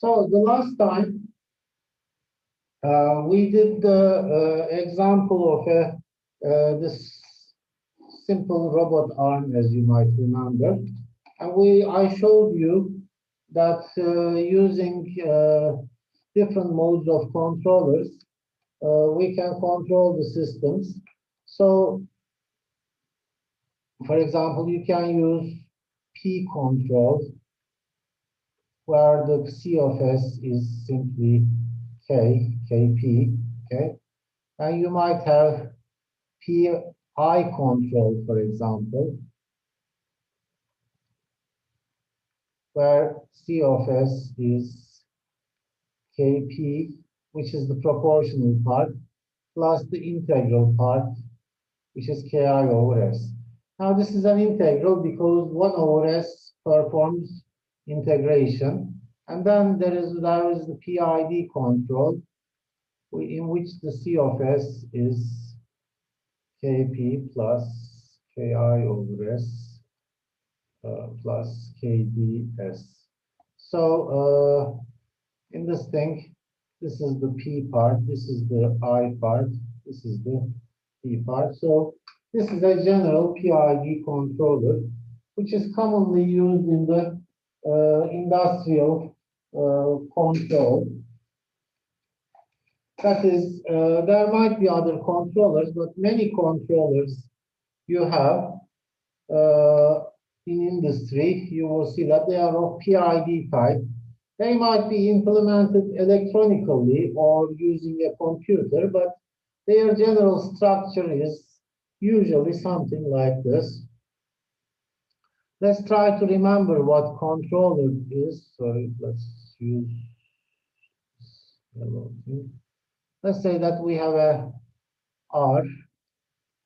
So the last time we did the example of this simple robot arm, as you might remember, and I showed you that using different modes of controllers, we can control the systems. So, for example, you can use P control, where the C of S is simply Kp, okay? And you might have PI control, for example, where C of S is Kp, which is the proportional part, plus the integral part, which is Ki over S. Now, this is an integral because 1 over S performs integration. And then there is the PID control, in which the C of S is Kp plus Ki over S plus Kds. So in this thing, this is the P part, this is the I part, this is the P part. So this is a general PID controller, which is commonly used in the industrial control. That is, there might be other controllers, but many controllers you have in industry, you will see that they are of PID type. They might be implemented electronically or using a computer, but their general structure is usually something like this. Let's try to remember what controller is. Sorry, let's use yellow thing. Let's say that we have a R.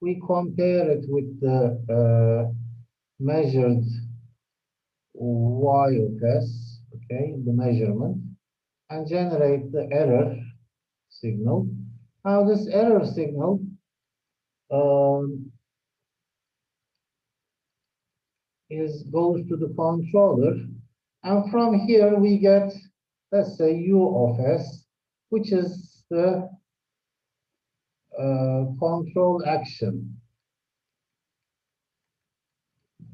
We compare it with the measured Y of S, okay, the measurement, and generate the error signal. Now, this error signal goes to the controller, and from here we get, let's say, U of S, which is the control action.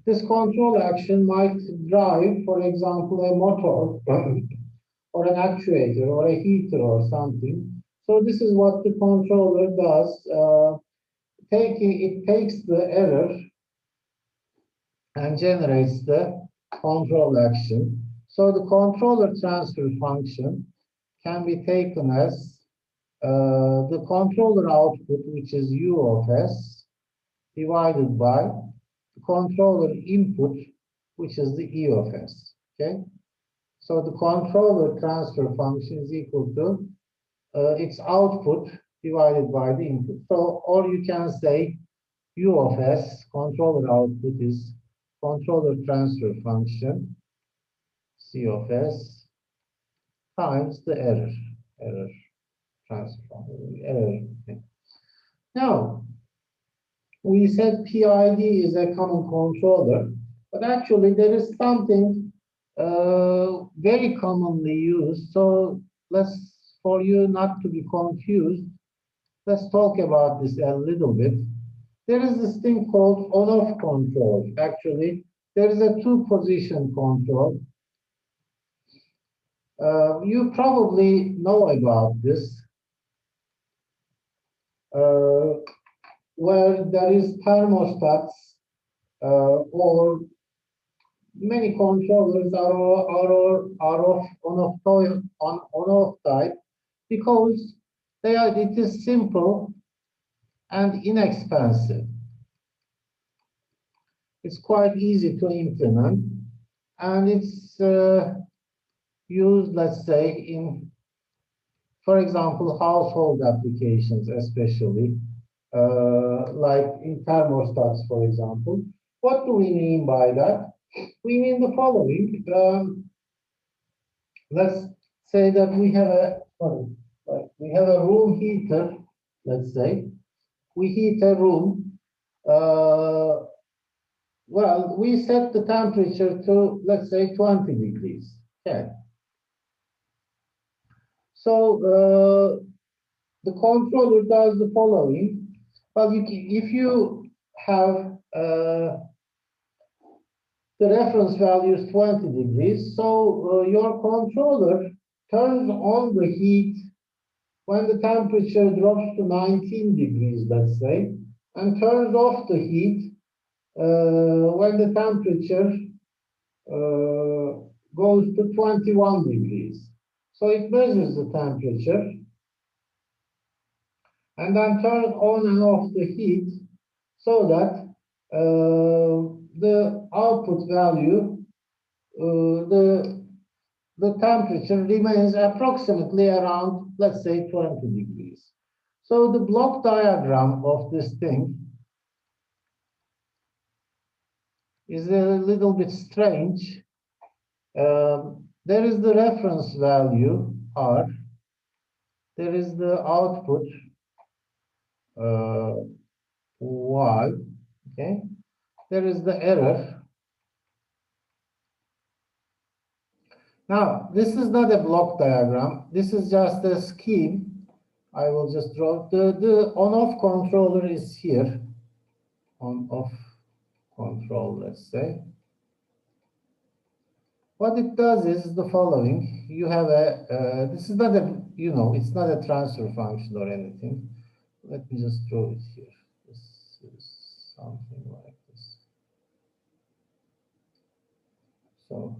This control action might drive, for example, a motor or an actuator or a heater or something. So this is what the controller does. It takes the error and generates the control action. So the controller transfer function can be taken as the controller output, which is U of S, divided by the controller input, which is the E of S. Okay? So the controller transfer function is equal to its output divided by the input. So, or you can say U of S, controller output, is controller transfer function, C of S, times the error transfer function, error. Now, we said PID is a common controller, but actually there is something very commonly used. So for you not to be confused, let's talk about this a little bit. There is this thing called on-off control. Actually, there is a two-position control. You probably know about this, where there is thermostats or many controllers are of on-off type because it is simple and inexpensive. It's quite easy to implement, and it's used, let's say, in, for example, household applications, especially like in thermostats, for example. What do we mean by that? We mean the following. Let's say that we have a room heater. Let's say we heat a room. Well, we set the temperature to, let's say, 20 degrees. Okay. So the controller does the following. Well, if you have the reference value is 20 degrees, so your controller turns on the heat when the temperature drops to 19 degrees, let's say, and turns off the heat when the temperature goes to 21 degrees. So it measures the temperature and then turns on and off the heat so that the output value, the temperature remains approximately around, let's say, 20 degrees. So the block diagram of this thing is a little bit strange. There is the reference value, R. There is the output, Y. Okay. There is the error. Now, this is not a block diagram. This is just a scheme. I will just draw. The on-off controller is here. On-off control, let's say. What it does is the following. You have a, this is not a, it's not a transfer function or anything. Let me just draw it here. This is something like this. So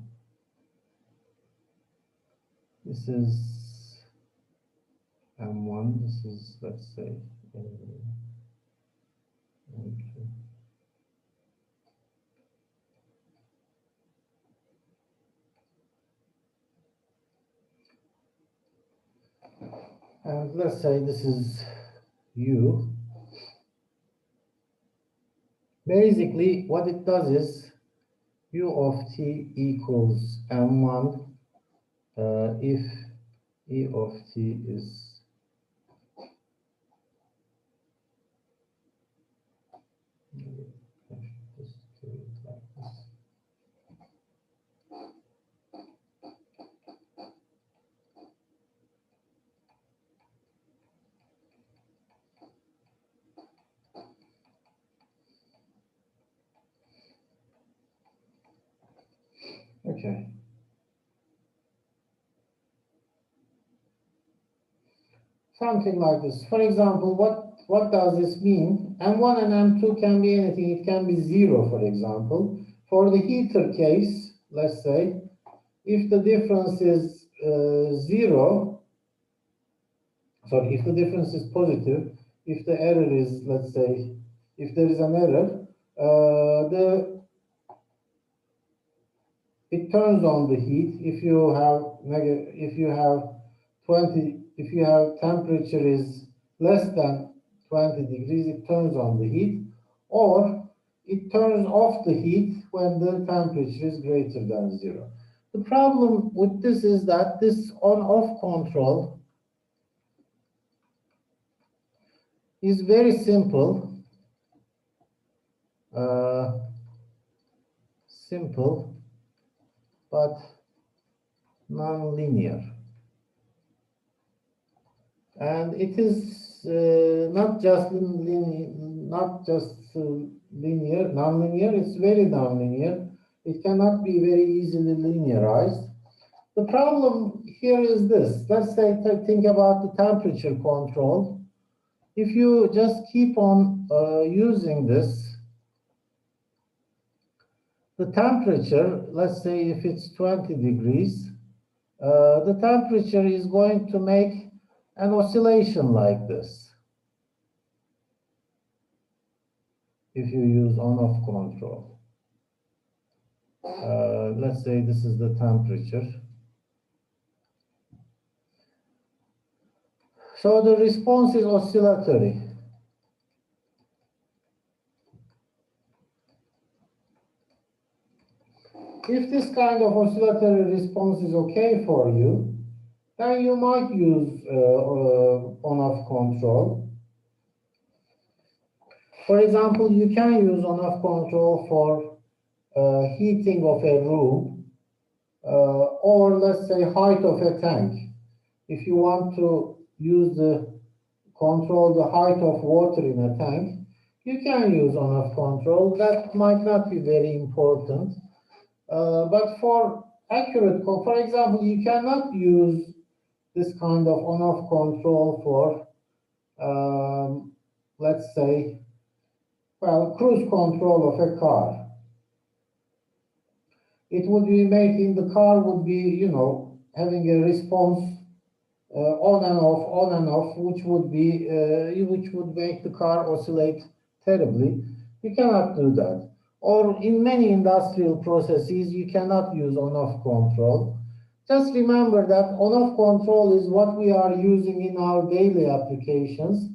this is M1. This is, let's say, M2. And let's say this is U. Basically, what it does is U of t equals M1 if E of t is just do it like this. Okay. Something like this. For example, what does this mean? M1 and M2 can be anything. It can be 0, for example. For the heater case, let's say, if the difference is 0, sorry, if the difference is positive, if the error is, let's say, if there is an error, it turns on the heat. If you have temperature is less than 20 degrees, it turns on the heat, or it turns off the heat when the temperature is greater than 0. The problem with this is that this on-off control is very simple. Simple, but non-linear. And it is not just linear, non-linear. It's very non-linear. It cannot be very easily linearized. The problem here is this. Let's say, think about the temperature control. If you just keep on using this, the temperature, let's say if it's 20 degrees, the temperature is going to make an oscillation like this if you use on-off control. Let's say this is the temperature. So the response is oscillatory. If this kind of oscillatory response is okay for you, then you might use on-off control. For example, you can use on-off control for heating of a room, or let's say height of a tank. if you want to use control the height of water in a tank, you can use on-off control. That might not be very important. But for accurate, for example, you cannot use this kind of on-off control for, let's say, well, cruise control of a car. It would be making the car would be, having a response on and off, which would be, which would make the car oscillate terribly. You cannot do that. Or in many industrial processes, you cannot use on-off control. Just remember that on-off control is what we are using in our daily applications,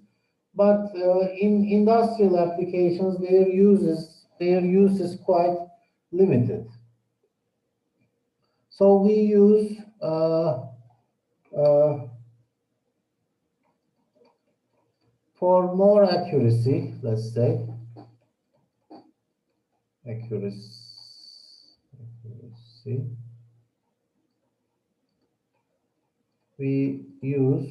but in industrial applications, their use is quite limited. So we use for more accuracy, let's say, accuracy, we use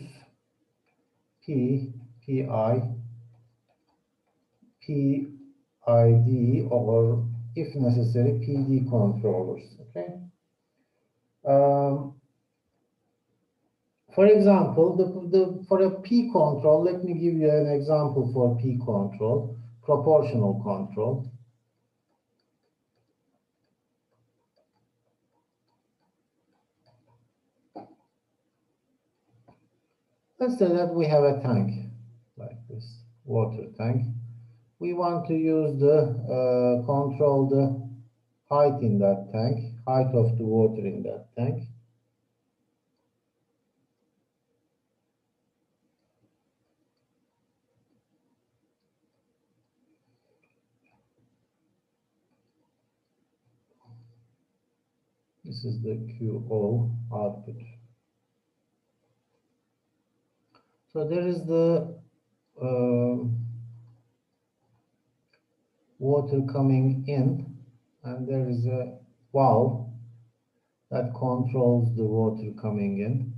PI, PID, or if necessary, PD controllers, okay? For example, for a P control, let me give you an example for P control, proportional control. Let's say that we have a tank like this, water tank. We want to use control the height in that tank, height of the water in that tank. This is the QO output. So there is the water coming in, and there is a valve that controls the water coming in.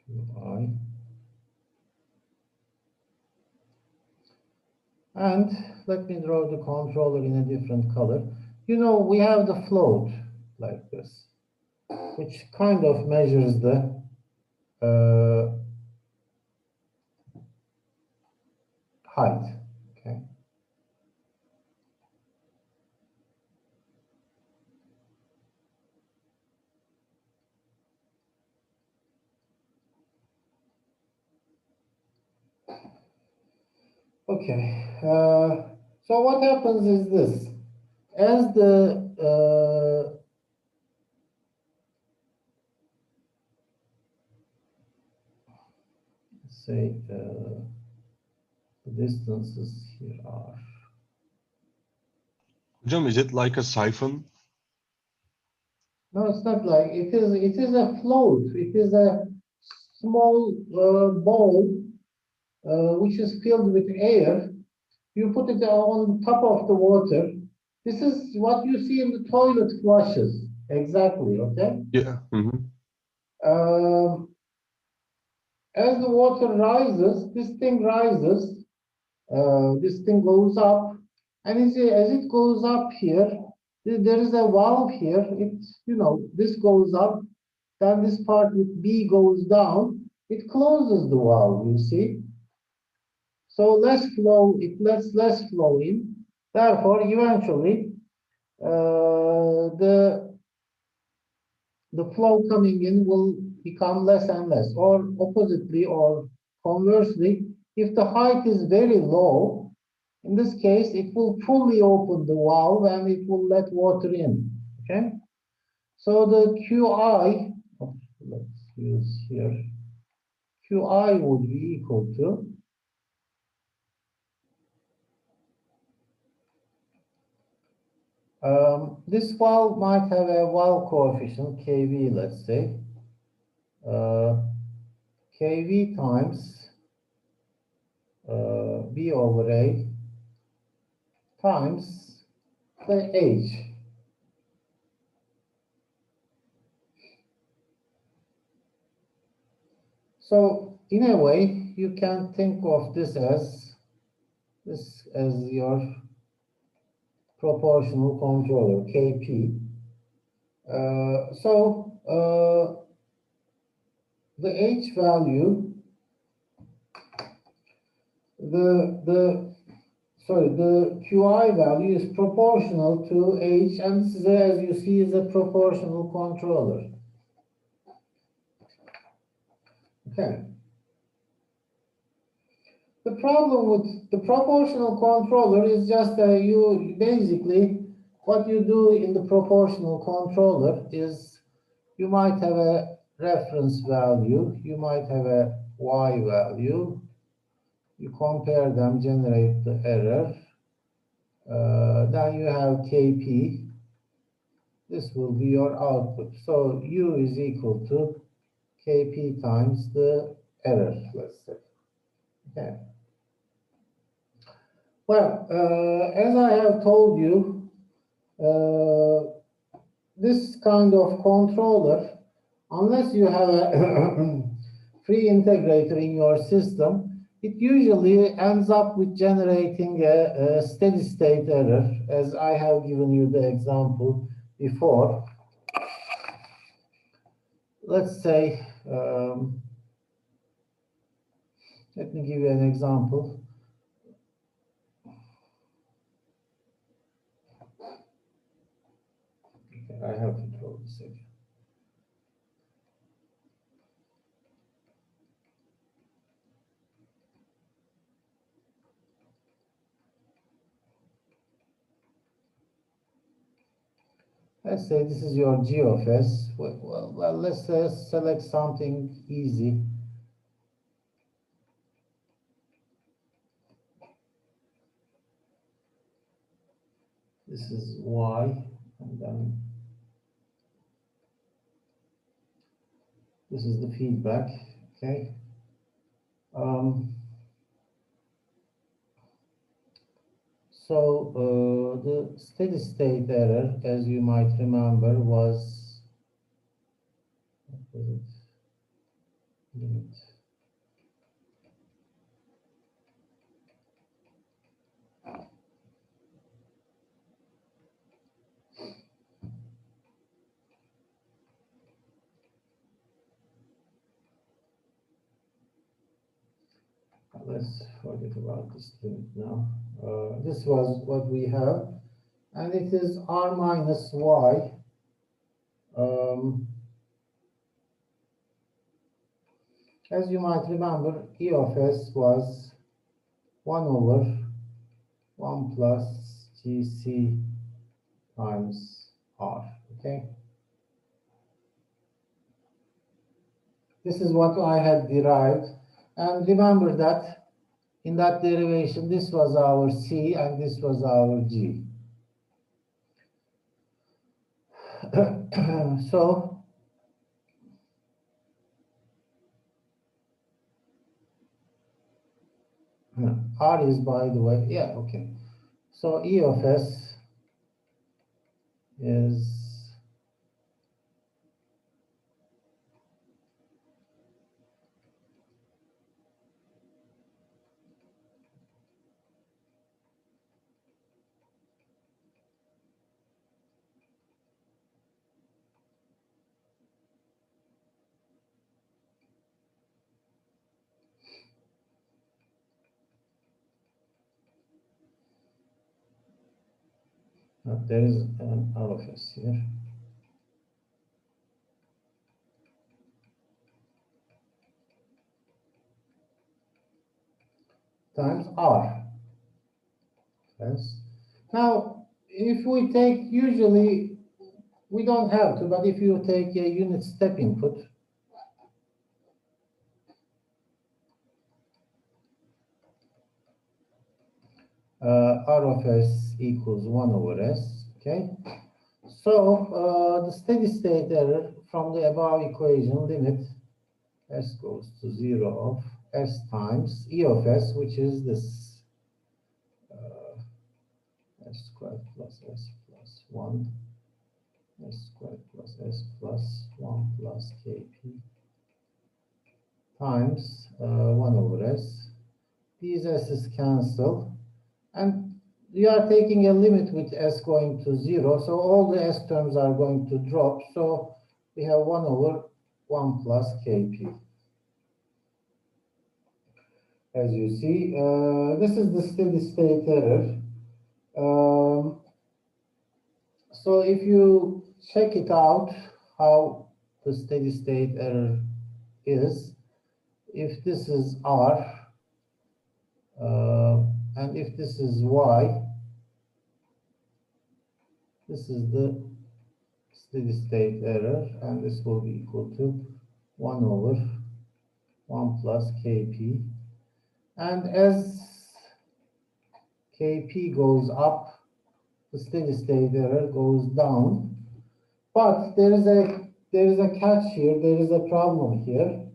QI. And let me draw the controller in a different color. We have the float like this, which kind of measures the height. Okay. Okay. So what happens is this: as the say the distances here are. Hocam, is it like a siphon? No, it's not like it is. It is a float. It is a small bowl which is filled with air. You put it on top of the water. This is what you see in the toilet flushes. Exactly. Okay. Yeah. As the water rises, this thing rises. This thing goes up, and as it goes up here, there is a valve here. This goes up, then this part with B goes down. It closes the valve, you see. So less flow, it lets less flow in. Therefore, eventually, the flow coming in will become less and less. Or oppositely, or conversely, if the height is very low, in this case, it will fully open the valve and it will let water in. Okay. So the QI, let's use here, QI would be equal to this valve might have a valve coefficient, KV, let's say. KV times B over A times the H. So in a way, you can think of this as your proportional controller, KP. The H value, the QI value is proportional to H, and this is, as you see, is a proportional controller. Okay. The problem with the proportional controller is just you basically, what you do in the proportional controller is you might have a reference value, you might have a Y value, you compare them, generate the error, then you have KP, this will be your output. So U is equal to KP times the error, let's say. Okay. Well, as I have told you, this kind of controller, unless you have a free integrator in your system, it usually ends up with generating a steady state error, as I have given you the example before. Let's say, let me give you an example. Okay, I have to draw this again. Let's say this is your G of S. Well, let's select something easy. This is Y, and then this is the feedback, okay? The steady state error, as you might remember, was, what was it? Limit. Let's forget about this limit now. This was what we have, and it is R minus Y. As you might remember, E of S was 1 over 1 plus GC times R, okay? This is what I had derived. And remember that in that derivation, this was our C and this was our G. So, R is, by the way, yeah, okay. So E of S is there is an R of S here. Times R. Yes. Now, if we take, usually, we don't have to, but if you take a unit step input, R of S equals 1 over S, okay? So the steady state error from the above equation, limit S goes to 0 of S times E of S, which is this S squared plus S plus 1, S squared plus S plus 1 plus KP times 1 over s. These s's cancel, and we are taking a limit with s going to 0, so all the s terms are going to drop. So we have 1 over 1 plus kp. As you see, this is the steady state error. So if you check it out, how the steady state error is, if this is r, and if this is y, this is the steady state error, and this will be equal to 1 over 1 plus kp. And as kp goes up, the steady state error goes down. But there is a catch here, there is a problem here.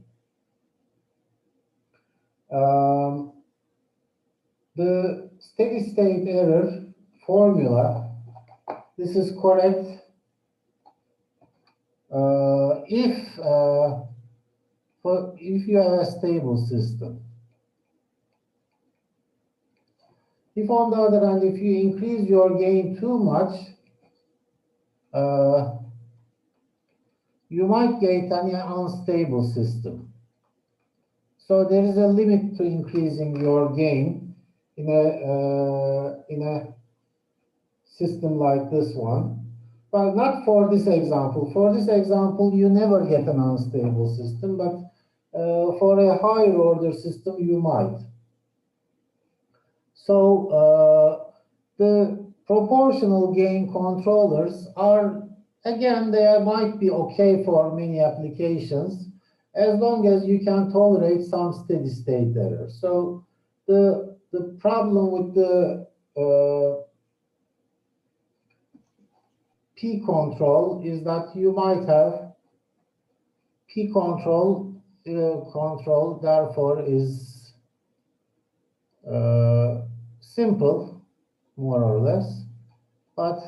The steady state error formula, this is correct if you have a stable system. If on the other hand, if you increase your gain too much, you might get an unstable system. So there is a limit to increasing your gain in a system like this one. But not for this example. For this example, you never get an unstable system, but for a higher order system, you might. So the proportional gain controllers are, again, they might be okay for many applications, as long as you can tolerate some steady state error. So the problem with the P control is that you might have P control, therefore is simple, more or less, but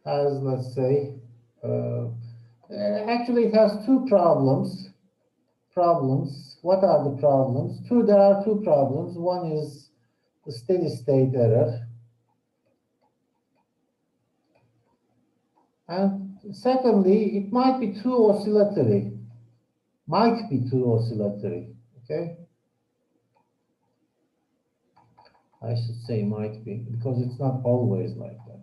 has, let's say, actually it has two problems. What are the problems? There are two problems. One is the steady state error. And secondly, it might be too oscillatory. Okay? I should say might be, because it's not always like that.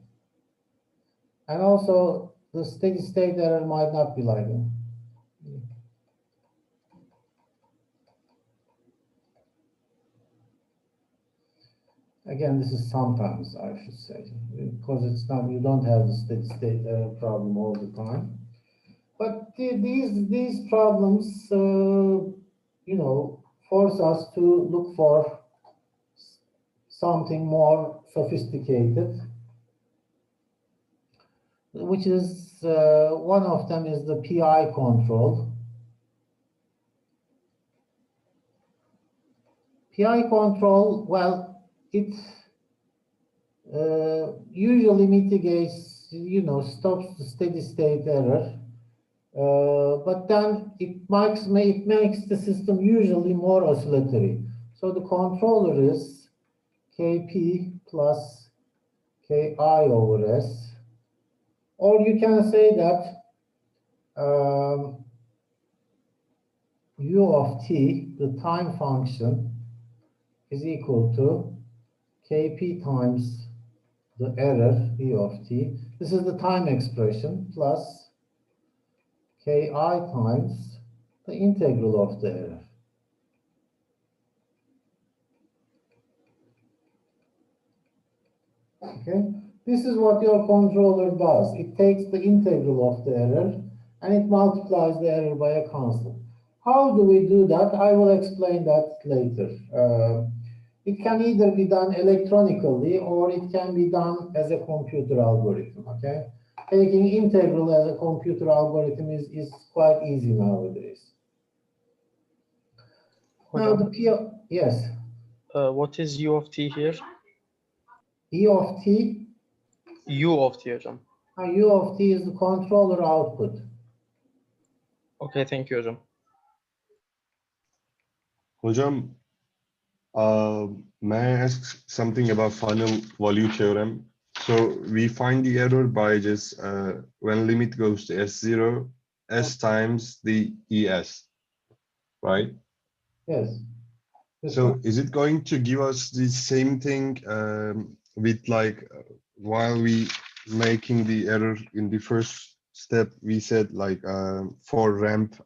And also, the steady state error might not be like that. Again, this is sometimes, I should say, because it's not, you don't have the steady state error problem all the time. But these problems, force us to look for something more sophisticated, which is, one of them is the PI control. PI control, well, it usually mitigates, stops the steady state error, but then it makes the system usually more oscillatory. So the controller is Kp plus Ki over S, or you can say that U of t, the time function, is equal to Kp times the error, E of t. This is the time expression, plus Ki times the integral of the error. Okay, this is what your controller does. It takes the integral of the error and it multiplies the error by a constant. How do we do that? I will explain that later. It can either be done electronically or it can be done as a computer algorithm. Okay, taking integral as a computer algorithm is quite easy nowadays. Now the yes. What is U of t here? E of t. U of t hocam. U of t is the controller output. Okay, thank you hocam. Hocam, may I ask something about final value theorem? So we find the error by just when limit goes to S0, S times the ES, right? Yes. This So one. is it going to give us the same thing with like while we making the error in the first step, we said like for ramp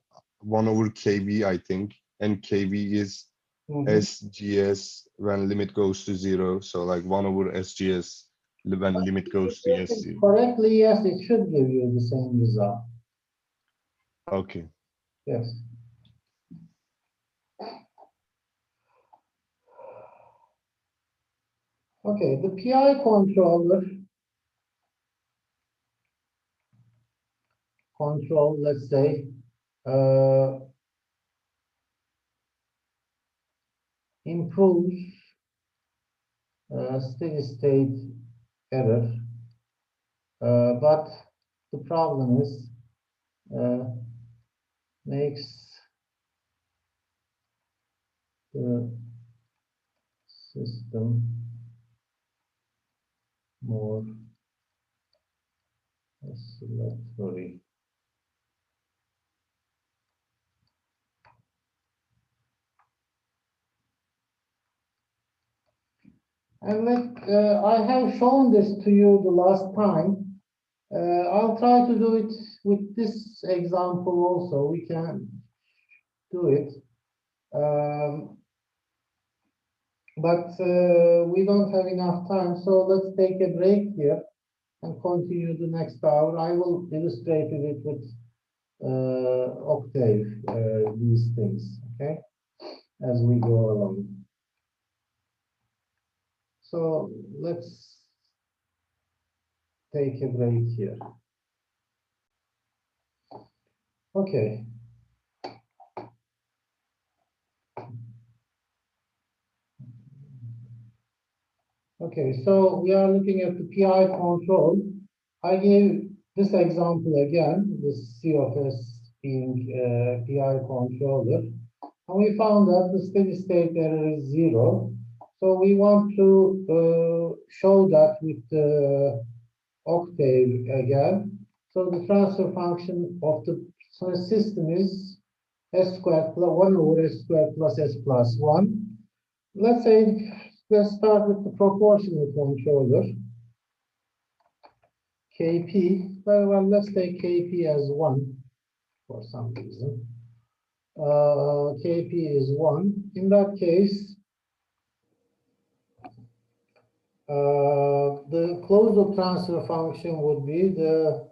1 over KB, I think, and KB is Mhm. SGS when limit goes to 0. So like 1 over SGS when limit goes to S0. Correctly, yes, it should give you the same result. Okay. Yes. Okay, the PI control, let's say, improves steady state error, but the problem is makes the system more oscillatory. And I have shown this to you the last time. I'll try to do it with this example also. We can do it. But we don't have enough time, so let's take a break here and continue the next hour. I will illustrate it with Octave, these things, okay, as we go along. So let's take a break here. Okay. Okay, so we are looking at the PI control. I gave this example again, this C of S being PI controller. And we found that the steady state error is 0. So we want to show that with the Octave again. So the transfer function of the system is S squared plus 1 over S squared plus S plus 1. Let's say, let's start with the proportional controller. Kp, well, let's take Kp as 1 for some reason. Kp is 1. In that case, the closed-loop transfer function would be the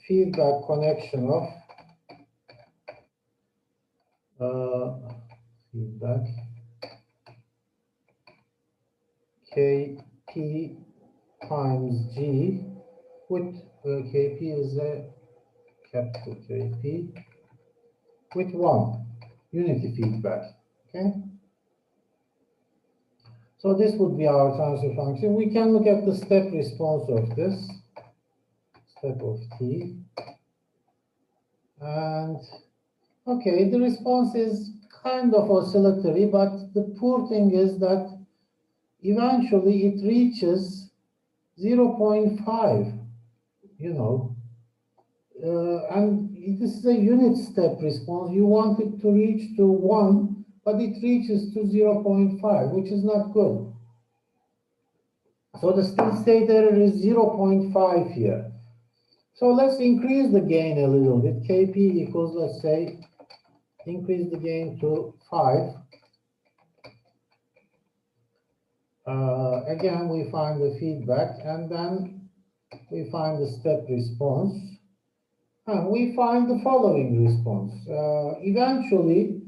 feedback connection of feedback Kp times G with Kp is a capital Kp with 1 unity feedback. Okay. So this would be our transfer function. We can look at the step response of this, step of t. And okay, the response is kind of oscillatory, but the poor thing is that eventually it reaches 0.5, you know. And this is a unit step response. You want it to reach to 1, but it reaches to 0.5, which is not good. So the steady state error is 0.5 here. So let's increase the gain a little bit. Kp equals, let's say, increase the gain to 5. Again, we find the feedback, and then we find the step response. And we find the following response. Eventually,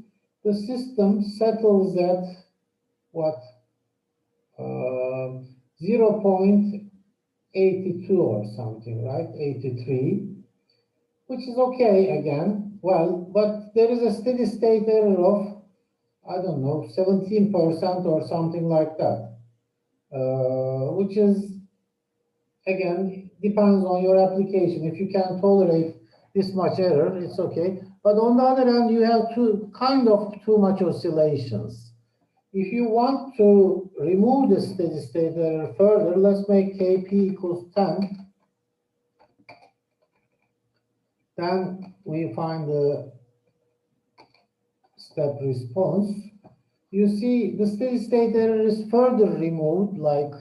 the system settles at what? 0.82 or something, right? 83, which is okay again. Well, but there is a steady state error of, I don't know, 17% or something like that, which is, again, depends on your application. If you can tolerate this much error, it's okay. But on the other hand, you have too much oscillations. If you want to remove the steady state error further, let's make Kp equals 10. Then we find the step response. You see the steady state error is further removed, like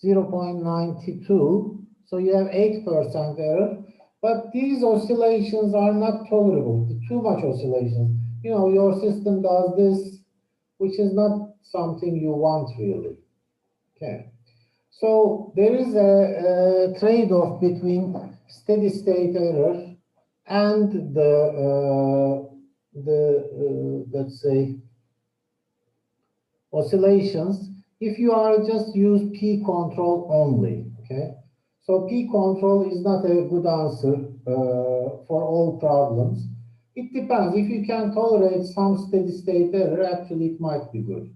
0.92. So you have 8% error. But these oscillations are not tolerable, too much oscillations. You know, your system does this, which is not something you want really. Okay. So there is a trade-off between steady state error and let's say oscillations if you are just use P control only. Okay. So P control is not a good answer for all problems. It depends. If you can tolerate some steady state error, actually it might be good.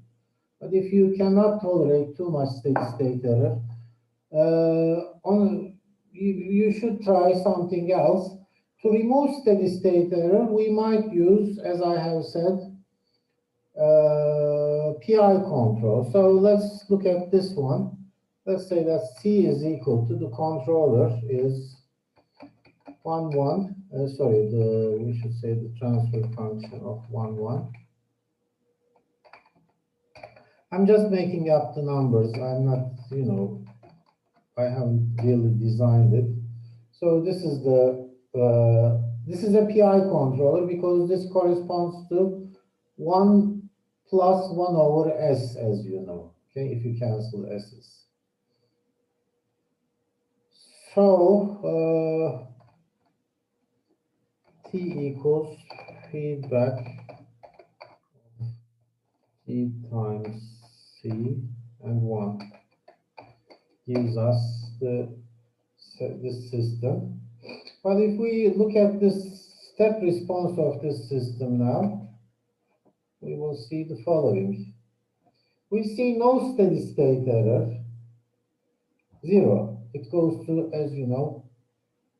But if you cannot tolerate too much steady state error, you should try something else. To remove steady state error, we might use, as I have said, PI control. So let's look at this one. Let's say that C is equal to the controller is 1, 1. Sorry, we should say the transfer function of 1, 1. I'm just making up the numbers. I'm not, you know, I haven't really designed it. So this is a PI controller because this corresponds to 1 plus 1 over S, as you know. Okay, if you cancel S's. So T equals feedback T times C and 1 gives us this system. But if we look at this step response of this system now, we will see the following. We see no steady state error, 0. It goes to, as you know,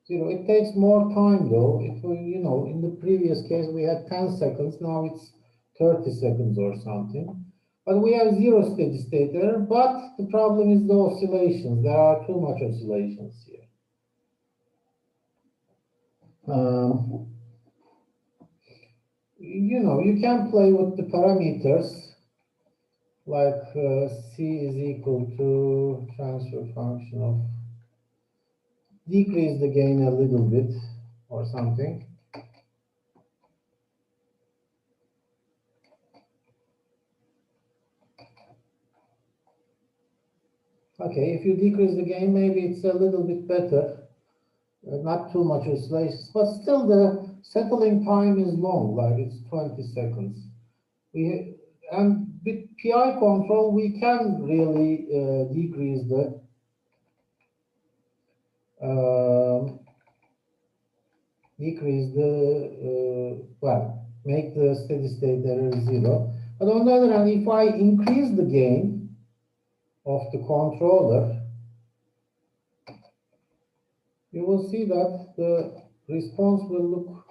0. It takes more time though. It will, you know, in the previous case we had 10 seconds, now it's 30 seconds or something. But we have 0 steady state error, but the problem is the oscillations. There are too much oscillations here. You know, you can play with the parameters, like C is equal to transfer function of decrease the gain a little bit or something. Okay, if you decrease the gain, maybe it's a little bit better. Not too much oscillations, but still the settling time is long, like it's 20 seconds. And with PI control, we can really decrease the make the steady state error 0. But on the other hand, if I increase the gain of the controller, you will see that the response will look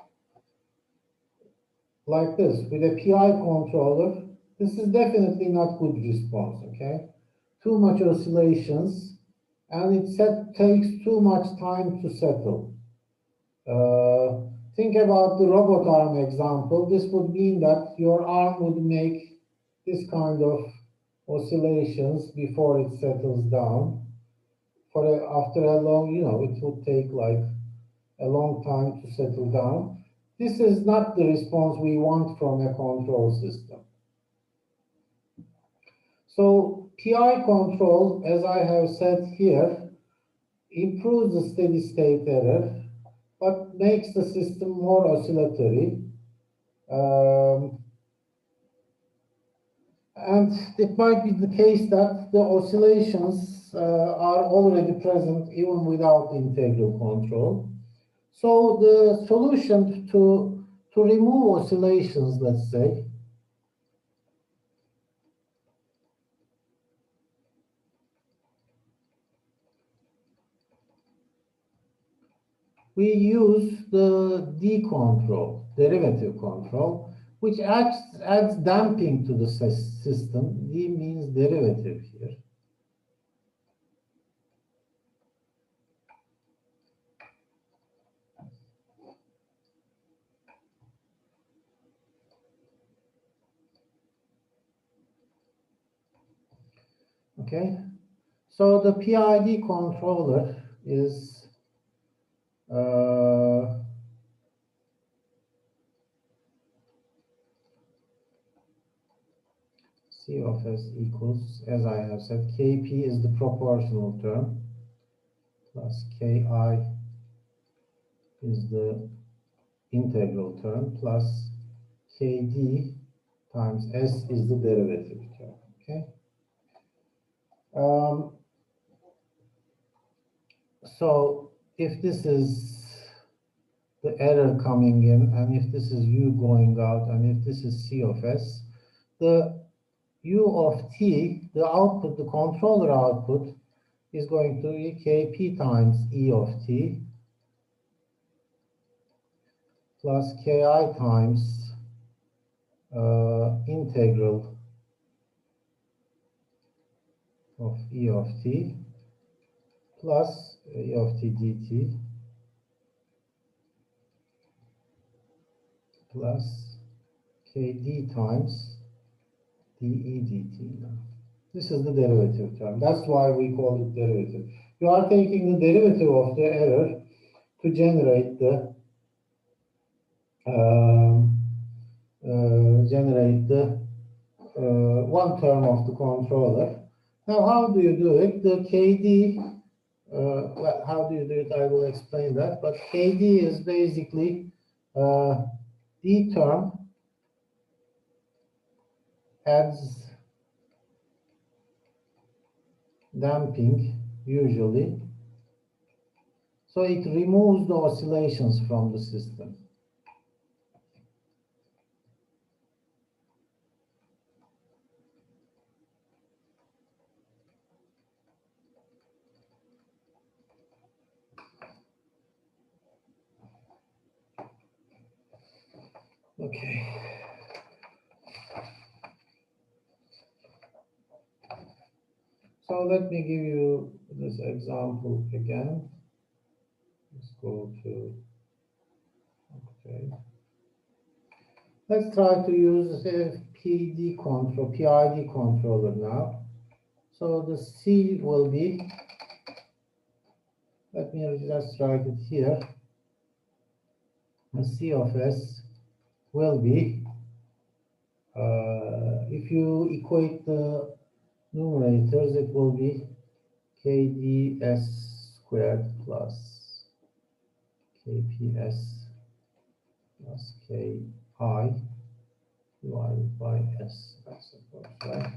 like this. With a PI controller, this is definitely not good response, okay? Too much oscillations, and it takes too much time to settle. Think about the robot arm example. This would mean that your arm would make this kind of oscillations before it settles down. After a long, you know, it would take like a long time to settle down. This is not the response we want from a control system. So PI control, as I have said here, improves the steady state error, but makes the system more oscillatory. And it might be the case that the oscillations are already present even without integral control. So the solution to remove oscillations, let's say, we use the D control, derivative control, which adds damping to the system. D means derivative here. Okay, so the PID controller is C of S equals, as I have said, Kp is the proportional term plus Ki is the integral term plus Kd times S is the derivative term. Okay. So if this is the error coming in, and if this is U going out, and if this is C of S, the U of T, the output, the controller output, is going to be Kp times E of T plus Ki times integral of E of T plus E of T dt plus Kd times dE dt. Now, this is the derivative term. That's why we call it derivative. You are taking the derivative of the error to generate the one term of the controller. Now, how do you do it? The Kd, well, how do you do it? I will explain that. But Kd is basically D term adds damping usually, so it removes the oscillations from the system. Okay. So let me give you this example again. Let's go to, okay. Let's try to use a PID controller now. So the C will be, let me just write it here. The C of S will be, if you equate the numerators, it will be KdS squared plus KPS plus Ki divided by S, I suppose, right?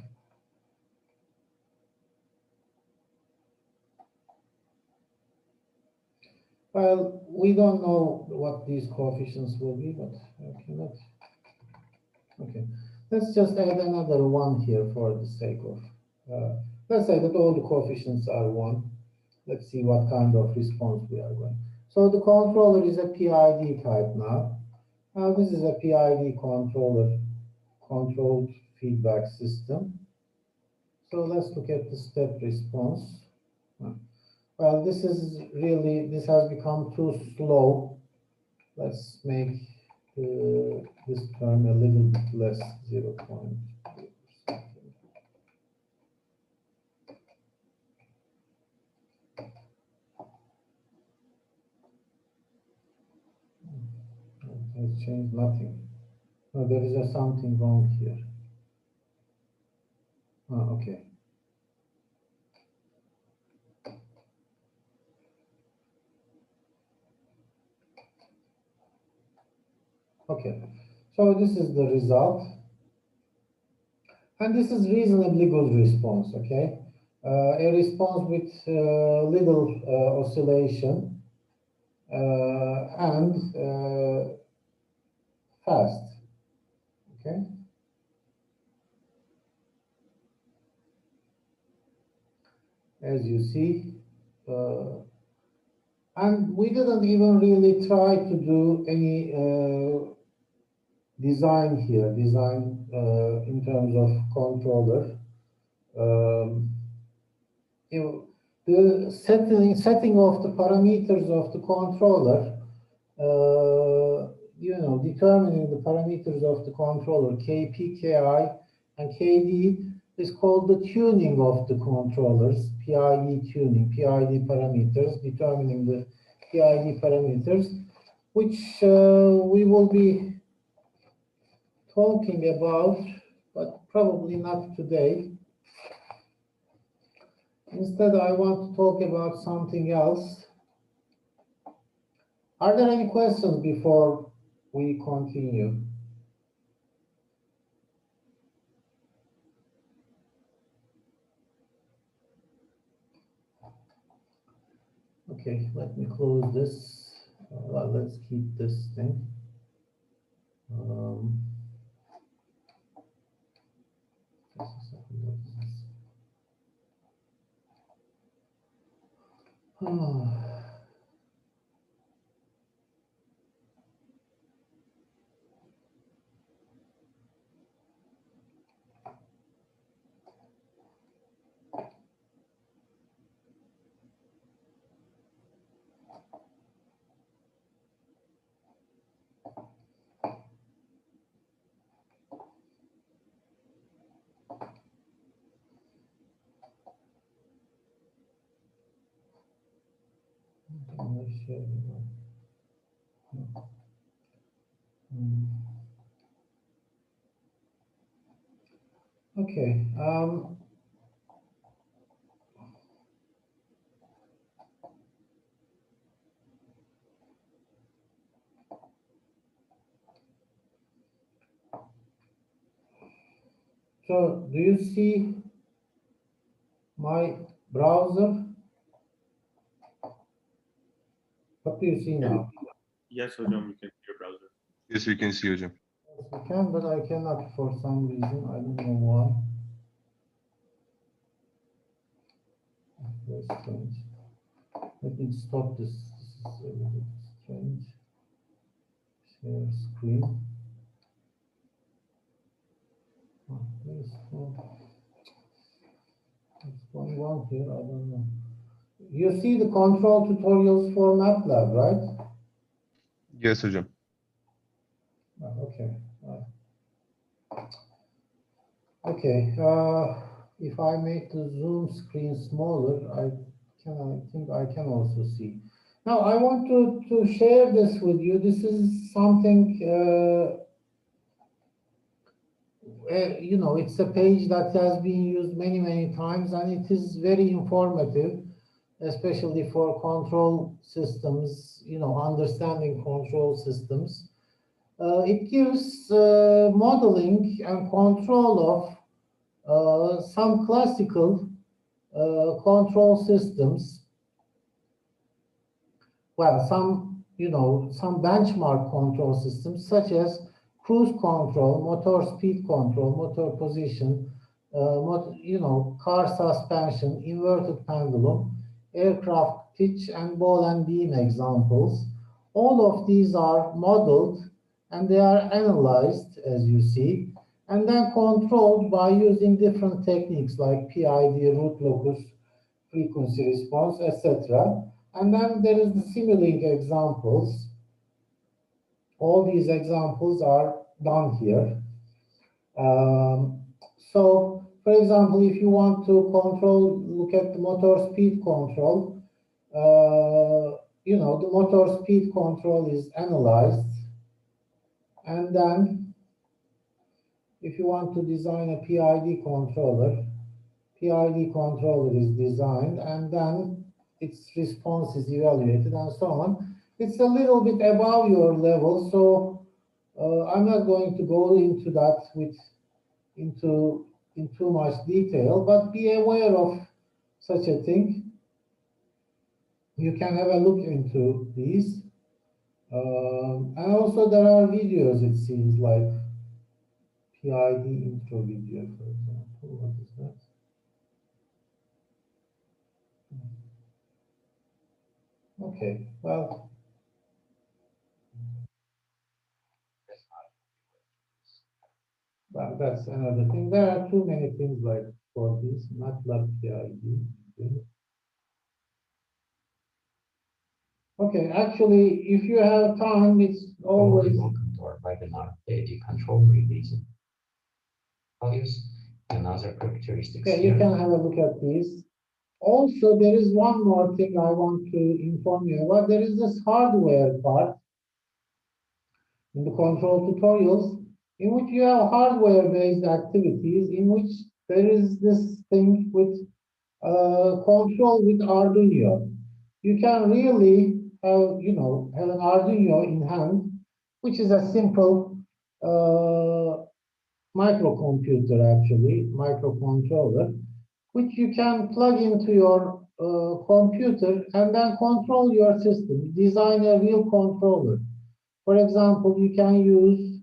Well, we don't know what these coefficients will be, but okay, let's just add another one here for the sake of, let's say that all the coefficients are 1. Let's see what kind of response we are going. So the controller is a PID type now. Now this is a PID controller, controlled feedback system. So let's look at the step response. Well, this is really, this has become too slow. Let's make this term a little bit less, 0.2%. It's changed nothing. No, there is something wrong here. Oh, okay. Okay, so this is the result. And this is reasonably good response, okay? A response with little oscillation and fast, okay? As you see, And we didn't even really try to do any design here, in terms of controller. You know, the setting of the parameters of the controller, determining the parameters of the controller, Kp, Ki, and Kd is called the tuning of the controllers, PID tuning, PID parameters, determining the PID parameters, which we will be talking about, but probably not today. Instead, I want to talk about something else. Are there any questions before we continue? Okay, let me close this. Let's keep this thing. Just a second, what is this? Okay. So, do you see my browser? What do you see now? Yes, Hojam, we can see your browser. Yes, we can see Hocam. Yes, we can, but I cannot for some reason. I don't know why. Very strange. Let me stop this. This is a little bit strange. Share screen. Oh, what's going on here? I don't know. You see the control tutorials for MATLAB, right? Yes, Hocam. Okay. Okay. If I make the Zoom screen smaller, I think I can also see. Now I want to share this with you. This is something, it's a page that has been used many times, and it is very informative, especially for control systems, understanding control systems. It gives modeling and control of some classical control systems. Well, some benchmark control systems such as cruise control, motor speed control, motor position, car suspension, inverted pendulum, aircraft pitch, and ball and beam examples. All of these are modeled and they are analyzed, as you see, and then controlled by using different techniques like PID, root locus, frequency response, etc. And then there is the Simulink examples. All these examples are done here. So, for example, if you want to look at the motor speed control, the motor speed control is analyzed. And then, if you want to design a PID controller is designed, and then its response is evaluated, and so on. It's a little bit above your level, so I'm not going to go into that in too much detail, but be aware of such a thing. You can have a look into these. And also there are videos, it seems like PID intro video, for example. What is that? Okay, well, that's another thing. There are too many things like for this, MATLAB PID. Okay, actually, if you have time, it's always. Welcome to our webinar, PID Control release values and other characteristics. Okay, you can have a look at these. Also, there is one more thing I want to inform you about. There is this hardware part in the control tutorials in which you have hardware-based activities in which there is this thing with control with Arduino. You can really have, have an Arduino in hand, which is a simple microcomputer actually, microcontroller, which you can plug into your computer and then control your system, design a real controller. For example, you can use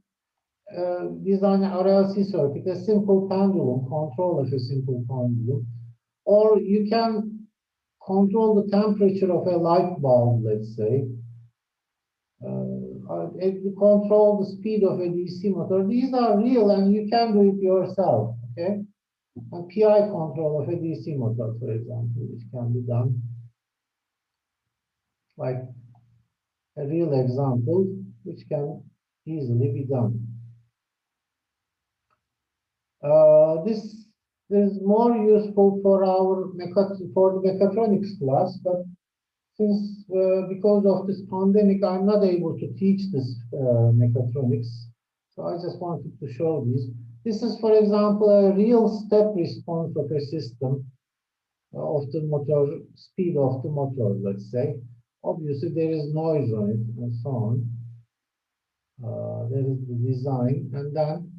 design an RLC circuit, a simple pendulum, control of a simple pendulum, or you can control the temperature of a light bulb, let's say, control the speed of a DC motor. These are real and you can do it yourself, okay? And PI control of a DC motor, for example, which can be done like a real example, which can easily be done. This is more useful for our for the mechatronics class, but since because of this pandemic, I'm not able to teach this mechatronics. So I just wanted to show this. This is, for example, a real step response of a system of the motor, speed of the motor, let's say. Obviously, there is noise on it and so on. There is the design, and then,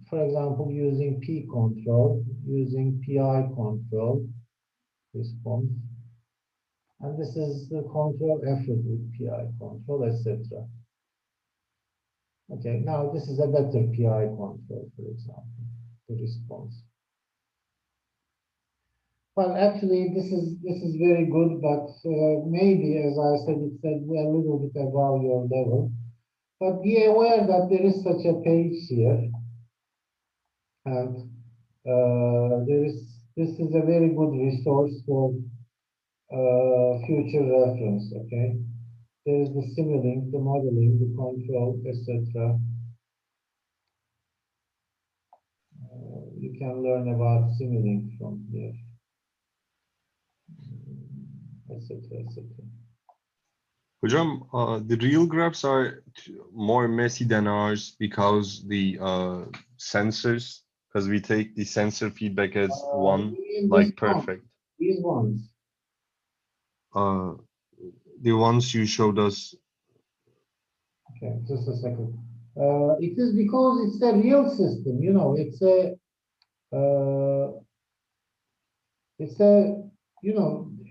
for example, using P control, using PI control response. And this is the control effort with PI control, etc. Okay, now this is a better PI control, for example, the response. Well, actually, this is very good, but maybe, as I said, it's a little bit above your level. But be aware that there is such a page here, and this is a very good resource for future reference. Okay. There is the simulating, the modeling, the control, etc. You can learn about simulating from here, etc., etc. Hocam, the real graphs are more messy than ours because the sensors, because we take the sensor feedback as one, like perfect. These ones. The ones you showed us. Okay, just a second. It is because it's a real system, it's a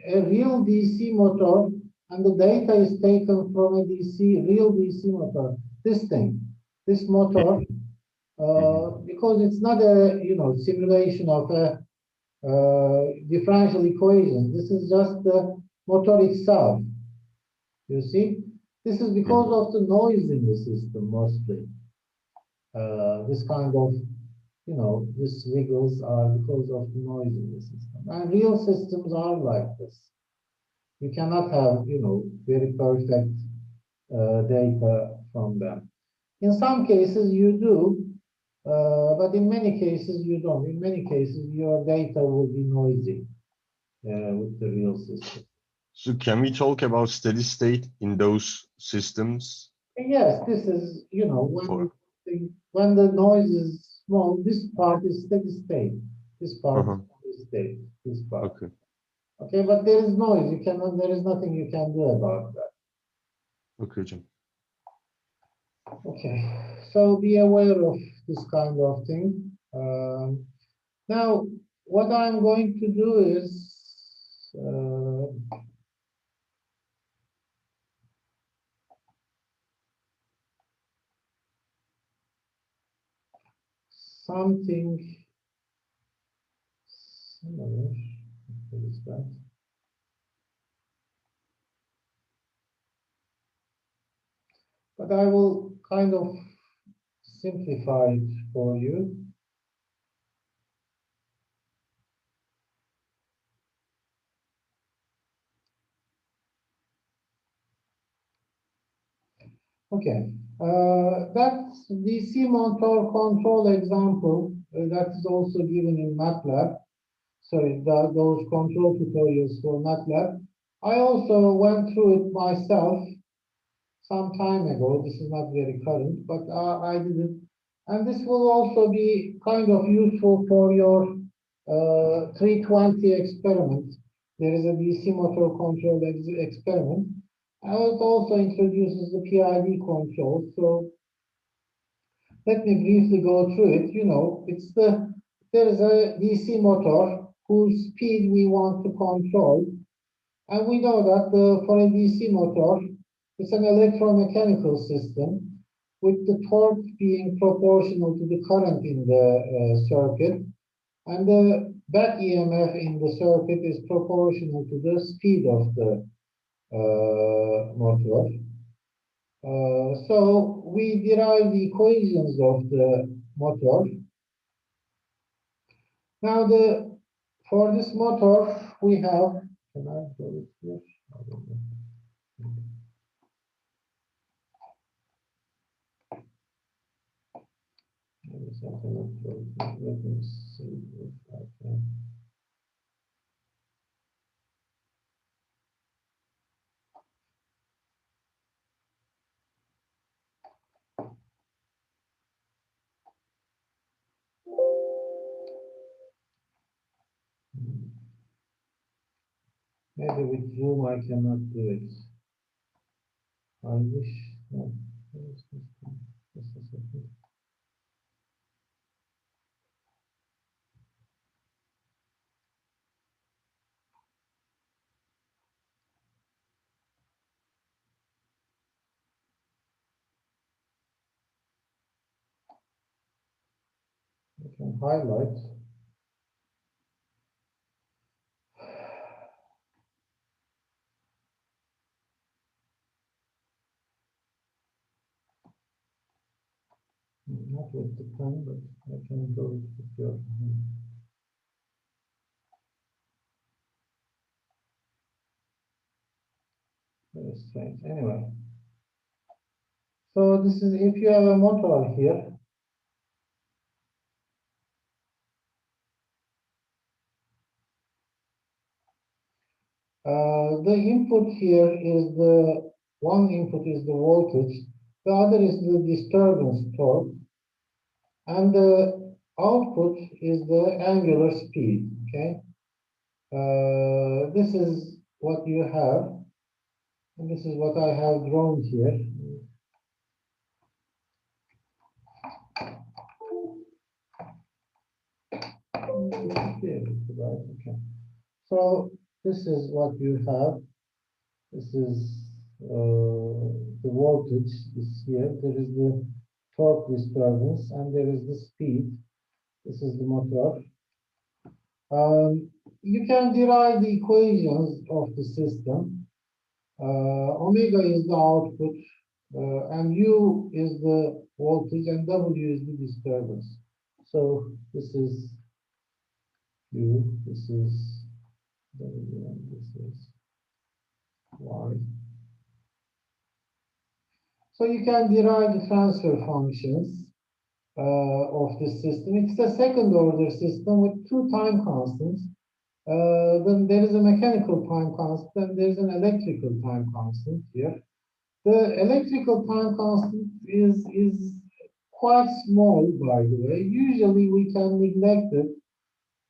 a real DC motor, and the data is taken from a real DC motor. This motor, because it's not a simulation of a differential equation. This is just the motor itself. You see, this is because of the noise in the system mostly. This kind of these wiggles are because of the noise in the system. And real systems are like this. You cannot have, very perfect data from them. In some cases you do, but in many cases you don't. In many cases your data will be noisy with the real system. So can we talk about steady state in those systems? Yes, this is, when the noise is small, this part is steady state. This part is steady state. This part. Okay. Okay, but there is noise. There is nothing you can do about that. Okay, Jim. Okay, so be aware of this kind of thing. Now, what I'm going to do is something similar. What is that? but I will kind of simplify it for you. Okay, that's DC motor control example that is also given in MATLAB. Sorry, those control tutorials for MATLAB. I also went through it myself some time ago. This is not very current, but I did it. And this will also be kind of useful for your 320 experiment. There is a DC motor control experiment. And it also introduces the PID control. So let me briefly go through it. You know, there is a DC motor whose speed we want to control. And we know that for a DC motor, it's an electromechanical system with the torque being proportional to the current in the circuit. And the back EMF in the circuit is proportional to the speed of the motor. So we derive the equations of the motor. Now for this motor we have, can I go it here? I don't know. Let me see if I can. Maybe with Zoom I cannot do it. I wish. No. Just a second. I can highlight. Not with the pen, but I can do it with your hand. Very strange. Anyway, so this is if you have a motor here. The input here is one input is the voltage, the other is the disturbance torque, and the output is the angular speed. Okay, this is what you have, and this is what I have drawn here. Okay. So this is what you have. This is the voltage is here. There is the torque disturbance, and there is the speed. This is the motor. You can derive the equations of the system. Omega is the output, and U is the voltage, and W is the disturbance. So this is U, this is W, and this is Y. So you can derive the transfer functions of this system. It's a second order system with two time constants. Then there is a mechanical time constant, and there is an electrical time constant here. The electrical time constant is quite small, by the way. Usually we can neglect it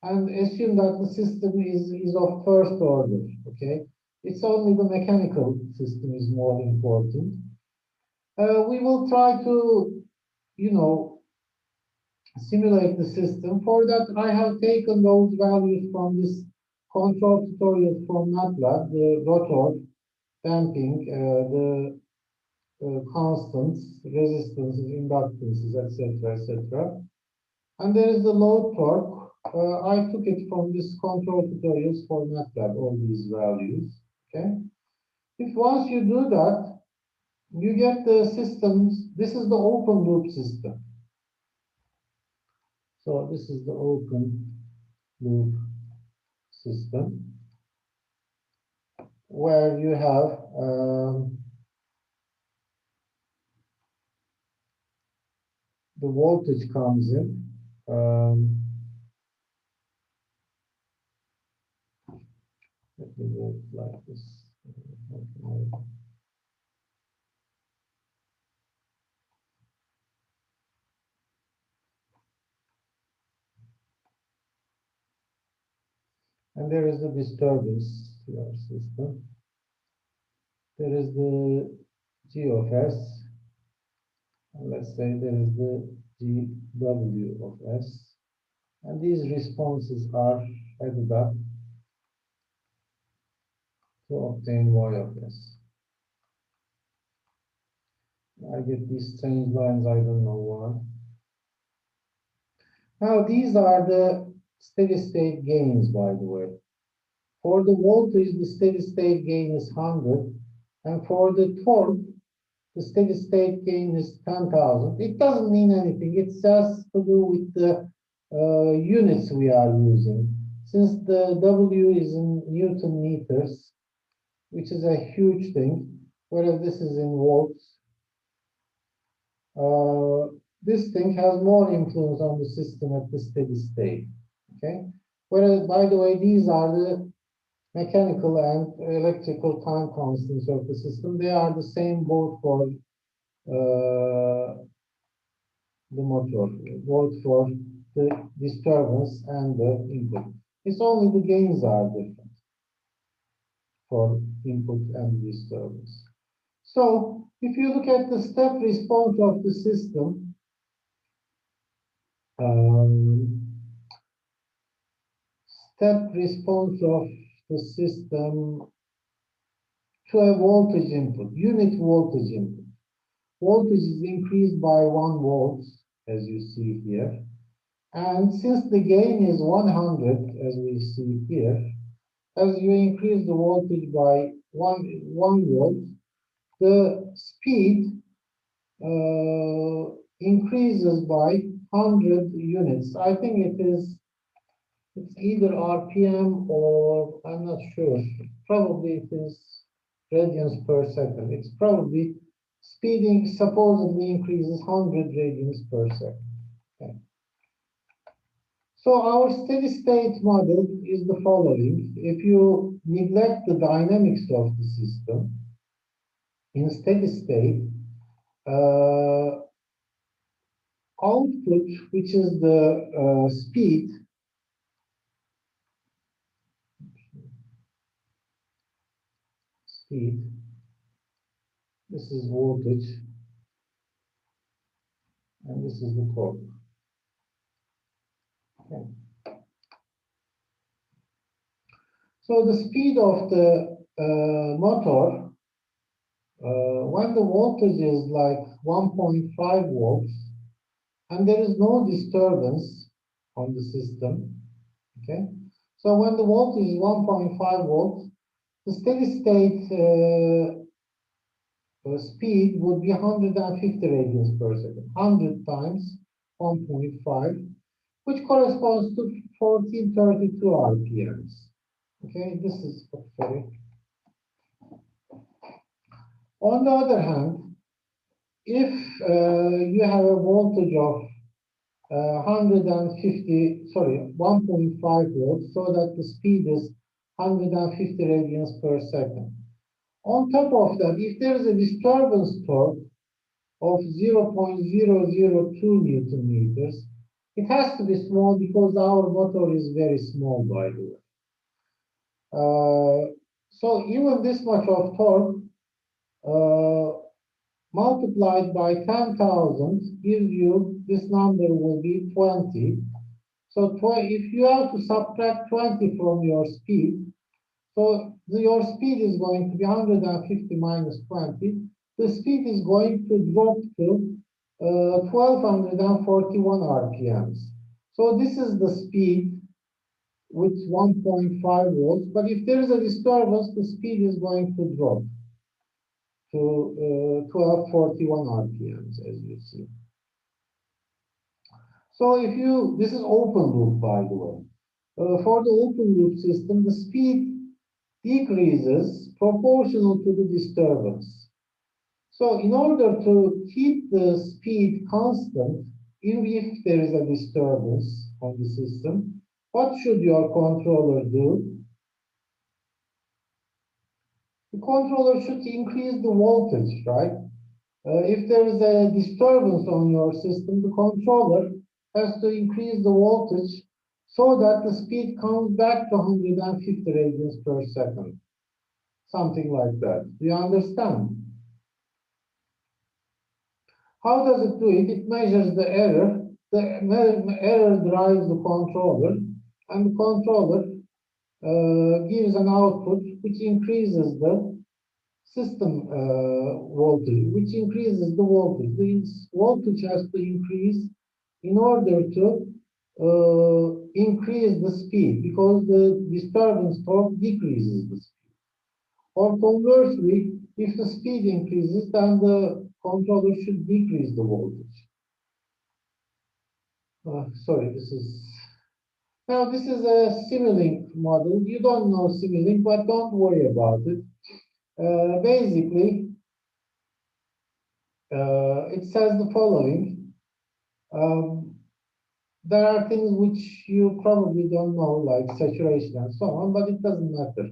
and assume that the system is of first order, okay? It's only the mechanical system is more important. We will try to, you know, simulate the system. For that, I have taken those values from this control tutorial from MATLAB, the rotor, damping, the constants, resistances, inductances, etc., etc. And there is the load torque. I took it from this control tutorials for MATLAB, all these values. Okay. If once you do that, you get the systems. This is the open loop system. So this is the open loop system where you have the voltage comes in. Let me do it like this. And there is the disturbance to our system. There is the G of S. And let's say there is the GW of S. And these responses are added up to obtain Y of S. I get these strange lines, I don't know why. Now, these are the steady state gains, by the way. For the voltage, the steady state gain is 100, and for the torque, the steady state gain is 10,000. It doesn't mean anything. It's just to do with the units we are using. Since the W is in Newton meters, which is a huge thing, whereas this is in volts, this thing has more influence on the system at the steady state. Okay. Whereas, by the way, these are the mechanical and electrical time constants of the system. They are the same both for the motor, both for the disturbance and the input. It's only the gains are different for input and disturbance. So if you look at the step response of the system, step response of the system to a voltage input, unit voltage input. Voltage is increased by 1 volt, as you see here. And since the gain is 100, as we see here, as you increase the voltage by 1 volt, the speed increases by 100 units. I think it's either RPM or I'm not sure. Probably it is radians per second. It's probably speeding supposedly increases 100 radians per second. Okay. So our steady state model is the following. If you neglect the dynamics of the system, in steady state, output, which is the speed, this is voltage, and this is the torque. Okay. So the speed of the motor, when the voltage is like 1.5 volts, and there is no disturbance on the system, okay? So when the voltage is 1.5 volts, the steady state speed would be 150 radians per second, 100 times 1.5, which corresponds to 1432 RPMs. Okay, this is very. On the other hand, if you have a voltage of 1.5 volts, so that the speed is 150 radians per second. On top of that, if there is a disturbance torque of 0.002 Newton meters, it has to be small because our motor is very small, by the way. So even this much of torque multiplied by 10,000 gives you, this number will be 20. So if you have to subtract 20 from your speed, so your speed is going to be 150 minus 20. The speed is going to drop to 1241 RPMs. So this is the speed with 1.5 volts. But if there is a disturbance, the speed is going to drop to 1241 RPMs, as you see. So if you, this is open loop, by the way. For the open loop system, the speed decreases proportional to the disturbance. So in order to keep the speed constant, even if there is a disturbance on the system, what should your controller do? The controller should increase the voltage, right? If there is a disturbance on your system, the controller has to increase the voltage so that the speed comes back to 150 radians per second. Something like that. Do you understand? How does it do it? It measures the error. The error drives the controller, and the controller gives an output which increases the system voltage, which increases the voltage. The voltage has to increase in order to increase the speed, because the disturbance torque decreases the speed. Or conversely, if the speed increases, then the controller should decrease the voltage. Sorry, this is... Now, this is a Simulink model. You don't know Simulink, but don't worry about it. Basically, it says the following. There are things which you probably don't know, like saturation and so on, but it doesn't matter.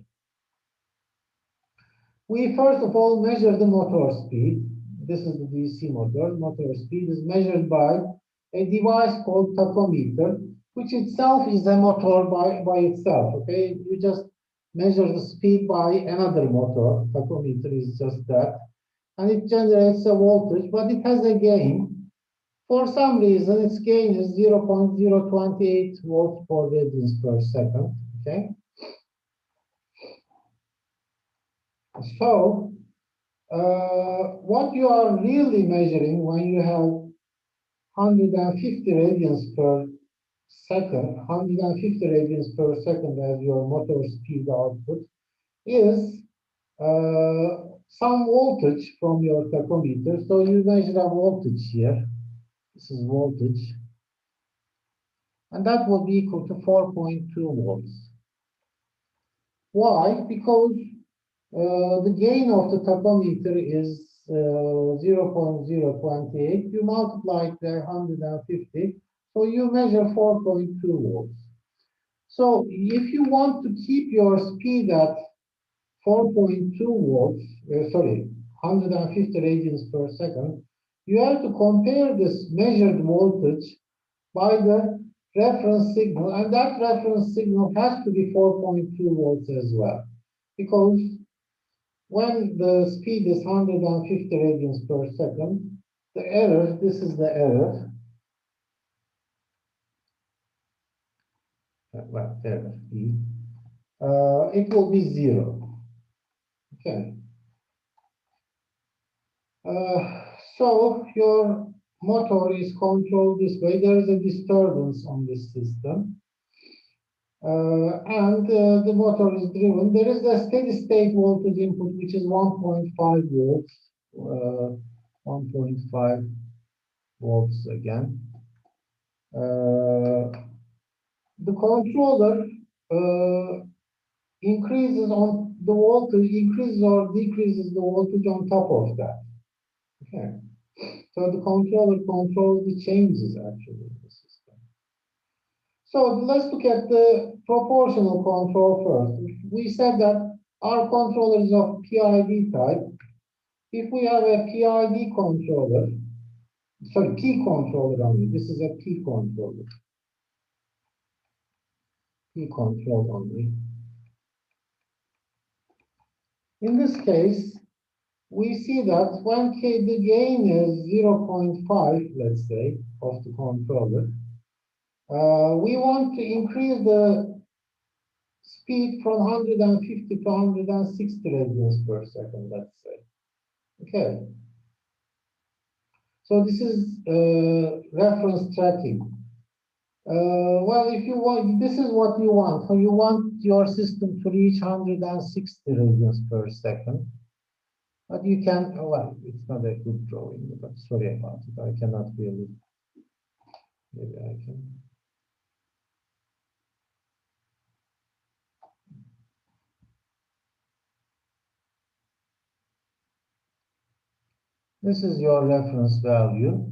We first of all measure the motor speed. This is the DC motor. Motor speed is measured by a device called tachometer, which itself is a motor by itself. Okay, you just measure the speed by another motor. Tachometer is just that, and it generates a voltage, but it has a gain. For some reason, its gain is 0.028 volts per radians per second. Okay. So, what you are really measuring when you have 150 radians per second, 150 radians per second as your motor speed output, is some voltage from your tachometer. So you measure a voltage here. This is voltage. And that will be equal to 4.2 volts. Why? Because the gain of the tachometer is 0.028. You multiply it by 150, so you measure 4.2 volts. So if you want to keep your speed at 4.2 volts, 150 radians per second, you have to compare this measured voltage by the reference signal, and that reference signal has to be 4.2 volts as well, because when the speed is 150 radians per second, the error, this is the error, well, error, it will be 0. Okay. So your motor is controlled this way. There is a disturbance on this system. And the motor is driven. There is a steady state voltage input, which is 1.5 volts, 1.5 volts again. The controller increases on the voltage, increases or decreases the voltage on top of that. Okay. So the controller controls the changes actually in the system. So let's look at the proportional control first. We said that our controller is of PID type. If we have a PID controller, sorry, P controller only. This is a P controller. P control only. In this case, we see that when the gain is 0.5, let's say, of the controller, we want to increase the speed from 150 to 160 radians per second, let's say. Okay. So this is reference tracking. Well, if you want, this is what you want. So you want your system to reach 160 radians per second. But you can, well, it's not a good drawing, but sorry about it. I cannot really, maybe I can. This is your reference value,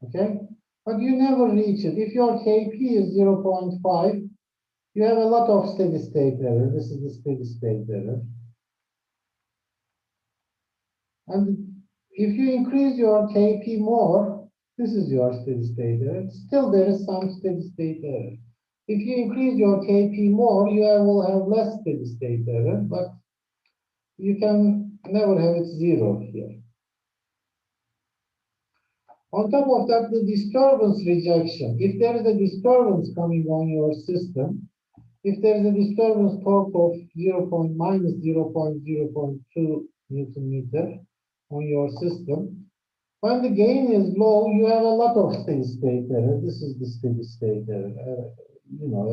okay? But you never reach it. If your Kp is 0.5, you have a lot of steady state error. This is the steady state error. And if you increase your Kp more, this is your steady state error. Still, there is some steady state error. If you increase your Kp more, you will have less steady state error, but you can never have it zero here. On top of that, the disturbance rejection. If there is a disturbance coming on your system, if there is a disturbance torque of minus 0.2 Newton meter on your system, when the gain is low, you have a lot of steady state error. This is the steady state error,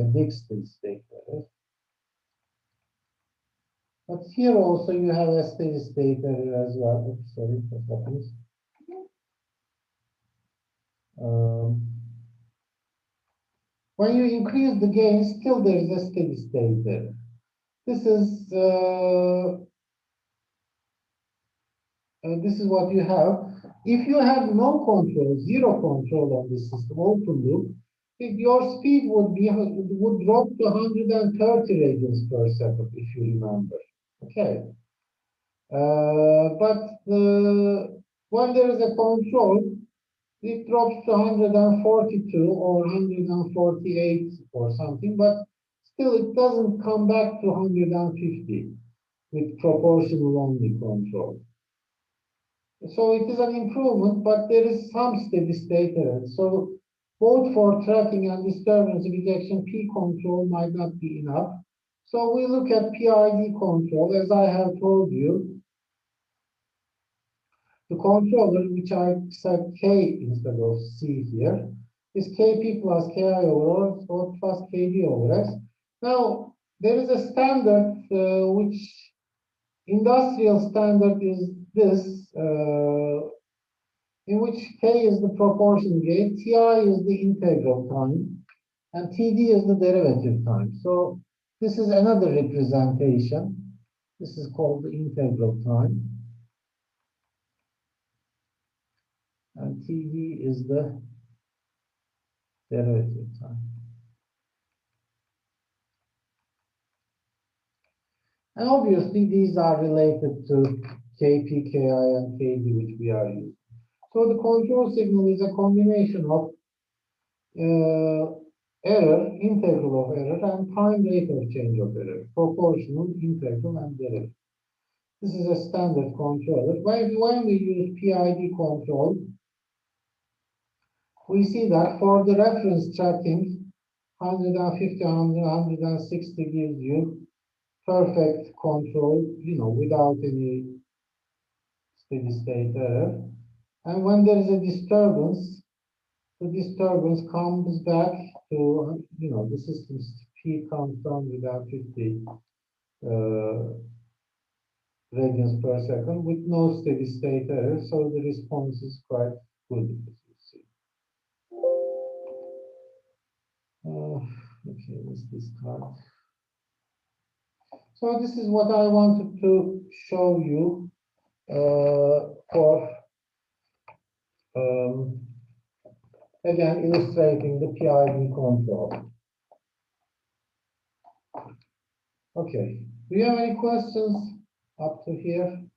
a big steady state error. But here also you have a steady state error as well. Oops, sorry, what happens? When you increase the gain, still there is a steady state error. This is what you have. If you have no control, zero control on this system, open loop, your speed would drop to 130 radians per second, if you remember. Okay. But when there is a control, it drops to 142 or 148 or something, but still it doesn't come back to 150 with proportional only control. So it is an improvement, but there is some steady state error. So both for tracking and disturbance rejection, P control might not be enough. So we look at PID control, as I have told you. The controller, which I said K instead of C here, is Kp plus Ki over S or plus Kd over S. Now, there is a standard, which industrial standard is this, in which K is the proportion gain, Ti is the integral time, and Td is the derivative time. So this is another representation. This is called the integral time. And Td is the derivative time. And obviously, these are related to Kp, Ki, and Kd, which we are using. So the control signal is a combination of error, integral of error, and time rate of change of error, proportional, integral, and derivative. This is a standard controller. When we use PID control, we see that for the reference tracking, 150, 160 gives you perfect control, without any steady state error. And when there is a disturbance, the disturbance comes back to, the system's speed comes down without 50 radians per second with no steady state error. So the response is quite good, as you see. Okay, let's discard. So this is what I wanted to show you for again illustrating the PID control. Okay, do you have any questions up to here?